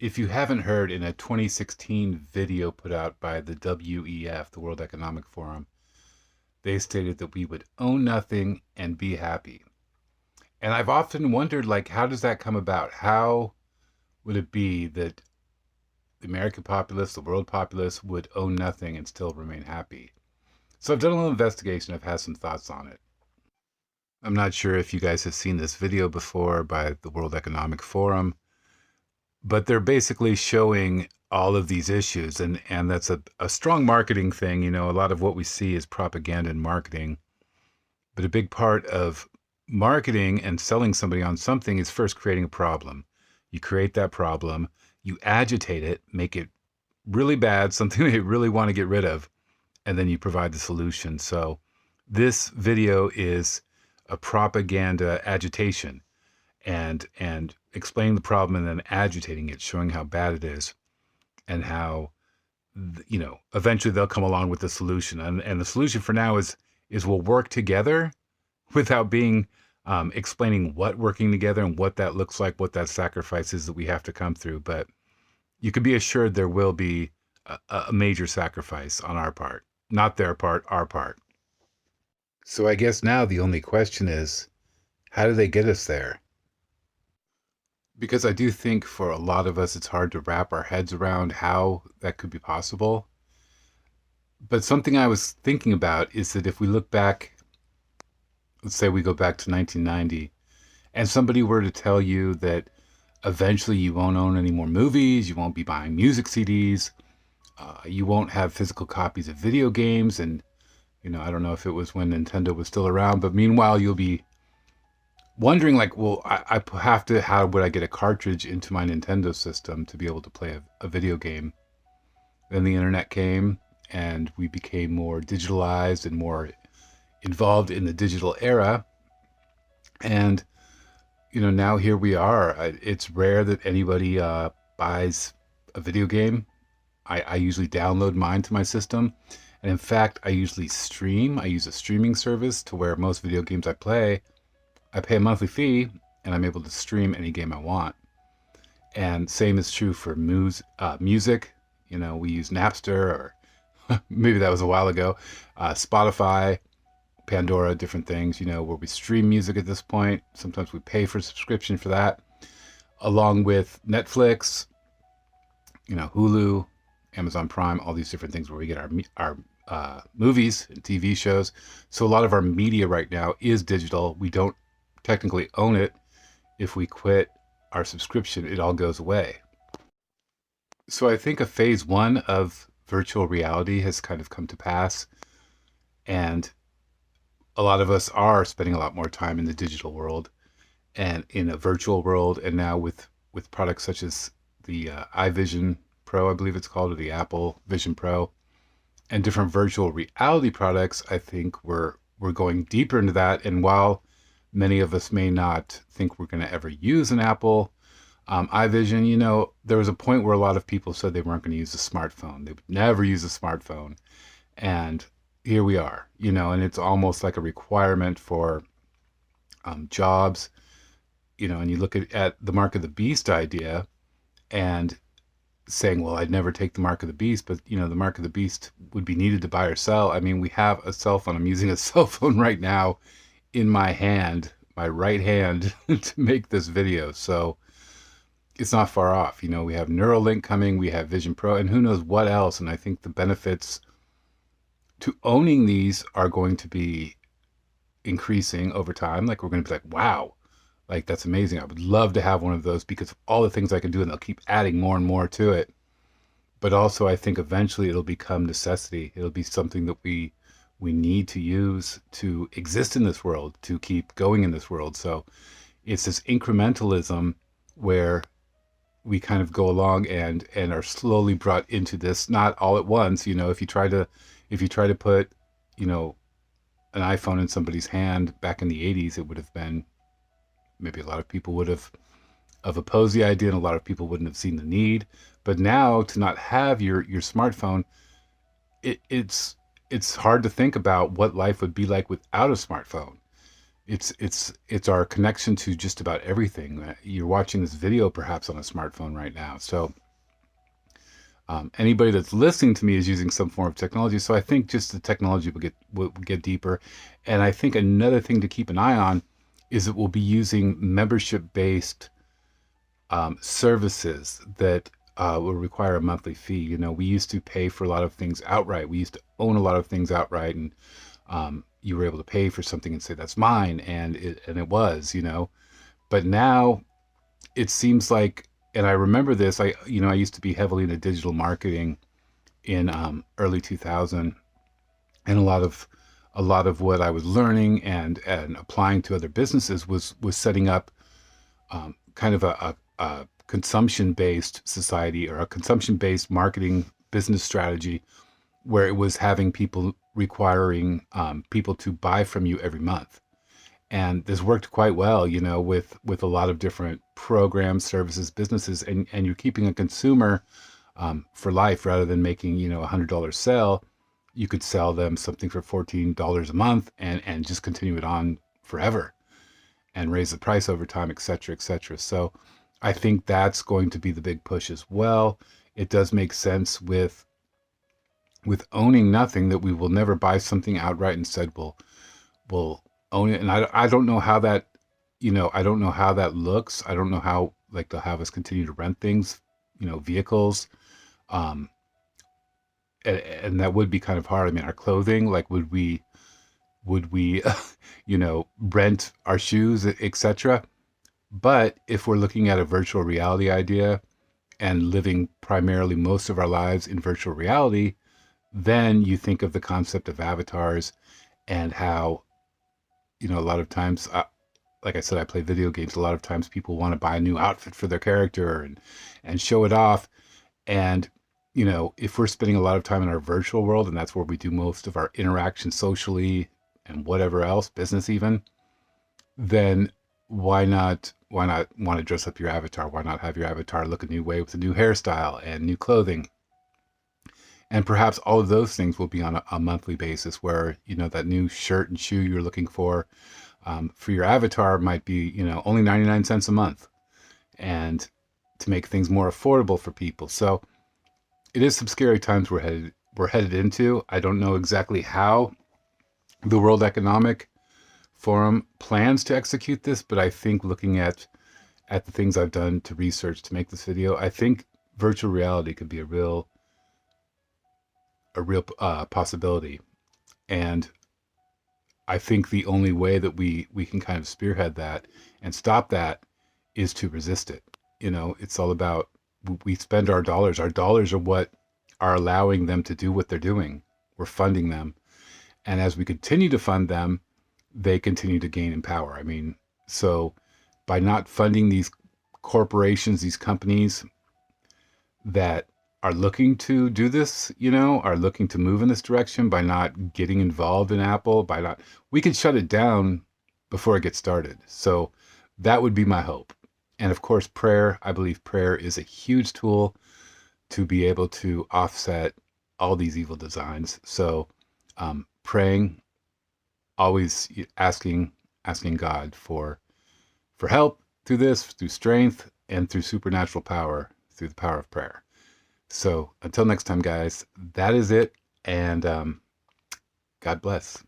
If you haven't heard, in a 2016 video put out by the WEF, the World Economic Forum, they stated that we would own nothing and be happy. And I've often wondered, like, how does that come about? How would it be that the American populace, the world populace, would own nothing and still remain happy? So I've done a little investigation. I've had some thoughts on it. I'm not sure if you guys have seen this video before by the World Economic Forum, but they're basically showing all of these issues, and that's a strong marketing thing. A lot of what we see is propaganda and marketing, but a big part of marketing and selling somebody on something is first creating a problem. You create that problem, you agitate it, make it really bad, something they really want to get rid of, and then you provide the solution. So this video is a propaganda agitation, and explaining the problem and then agitating it, showing how bad it is, and how eventually they'll come along with the solution. And the solution for now is we'll work together without being explaining what working together and what that looks like, what that sacrifice is that we have to come through. But you can be assured there will be a major sacrifice on our part, not their part, our part. So I guess now the only question is, how do they get us there? Because I do think for a lot of us, it's hard to wrap our heads around how that could be possible. But something I was thinking about is that if we look back, let's say we go back to 1990, and somebody were to tell you that eventually you won't own any more movies, you won't be buying music CDs, you won't have physical copies of video games, and I don't know if it was when Nintendo was still around, but meanwhile you'll be wondering, like, well, I have to, how would I get a cartridge into my Nintendo system to be able to play a video game? Then the internet came, and we became more digitalized and more involved in the digital era. And, now here we are. It's rare that anybody buys a video game. I usually download mine to my system. And in fact, I usually stream. I use a streaming service to where most video games I play, I pay a monthly fee and I'm able to stream any game I want. And same is true for music. We use Napster, or maybe that was a while ago, Spotify, Pandora, different things, where we stream music at this point. Sometimes we pay for a subscription for that, along with Netflix, Hulu, Amazon Prime, all these different things where we get our movies and TV shows. So a lot of our media right now is digital. We don't technically own it. If we quit our subscription, it all goes away. So I think a phase one of virtual reality has kind of come to pass, and a lot of us are spending a lot more time in the digital world and in a virtual world. And now with products such as the iVision Pro, I believe it's called, or the Apple Vision Pro, and different virtual reality products, I think we're going deeper into that. And while many of us may not think we're going to ever use an Apple iVision, there was a point where a lot of people said they weren't going to use a smartphone. They would never use a smartphone. And here we are, and it's almost like a requirement for jobs, and you look at the mark of the beast idea and saying, well, I'd never take the mark of the beast, but the mark of the beast would be needed to buy or sell. I mean, we have a cell phone. I'm using a cell phone right now in my hand, my right hand, to make this video. So it's not far off. We have Neuralink coming, we have Vision Pro, and who knows what else. And I think the benefits to owning these are going to be increasing over time. Like, we're going to be like, wow, like, that's amazing. I would love to have one of those because of all the things I can do, and they'll keep adding more and more to it. But also, I think eventually it'll become necessity. It'll be something that we need to use to exist in this world, to keep going in this world. So it's this incrementalism where we kind of go along and are slowly brought into this, not all at once. If you try to put, an iPhone in somebody's hand back in the 80s, it would have been, maybe a lot of people would have opposed the idea, and a lot of people wouldn't have seen the need. But now, to not have your smartphone, it's hard to think about what life would be like without a smartphone. It's our connection to just about everything. You're watching this video perhaps on a smartphone right now. So anybody that's listening to me is using some form of technology. So I think just the technology will get deeper. And I think another thing to keep an eye on is that we'll be using membership based services that will require a monthly fee. We used to pay for a lot of things outright. We used to own a lot of things outright, and you were able to pay for something and say that's mine, and it was. But now it seems like, and I remember this. I used to be heavily into digital marketing in early 2000, and a lot of what I was learning and applying to other businesses was setting up kind of a consumption based society, or a consumption based marketing business strategy, where it was having people requiring people to buy from you every month. And this worked quite well, with a lot of different programs, services, businesses, and you're keeping a consumer for life rather than making, $100 sale. You could sell them something for $14 a month and just continue it on forever and raise the price over time, et cetera, et cetera. So I think that's going to be the big push as well. It does make sense with owning nothing, that we will never buy something outright. Instead, we'll own it. And I don't know how that, I don't know how that looks. I don't know how, like, they'll have us continue to rent things, vehicles. Um, and that would be kind of hard. I mean, our clothing, like, would we rent our shoes, etc. But if we're looking at a virtual reality idea and living primarily most of our lives in virtual reality, then you think of the concept of avatars, and how, a lot of times, like I said, I play video games. A lot of times people want to buy a new outfit for their character and show it off. And, if we're spending a lot of time in our virtual world, and that's where we do most of our interaction socially and whatever else, business even, then why not want to dress up your avatar? Why not have your avatar look a new way with a new hairstyle and new clothing? And perhaps all of those things will be on a monthly basis, where, that new shirt and shoe you're looking for your avatar might be, only 99 cents a month, and to make things more affordable for people. So it is some scary times we're headed into. I don't know exactly how the World Economic Forum plans to execute this, but I think, looking at the things I've done to research to make this video, I think virtual reality could be a real possibility. And I think the only way that we can kind of spearhead that and stop that is to resist it. It's all about, we spend our dollars. Our dollars are what are allowing them to do what they're doing. We're funding them. And as we continue to fund them, they continue to gain in power. I mean, so by not funding these corporations, these companies that are looking to do this, are looking to move in this direction, by not getting involved in Apple, we could shut it down before it gets started. So that would be my hope. And of course, prayer. I believe prayer is a huge tool to be able to offset all these evil designs. So praying, always asking God for help through this, through strength, and through supernatural power, through the power of prayer. So until next time, guys, that is it. And God bless.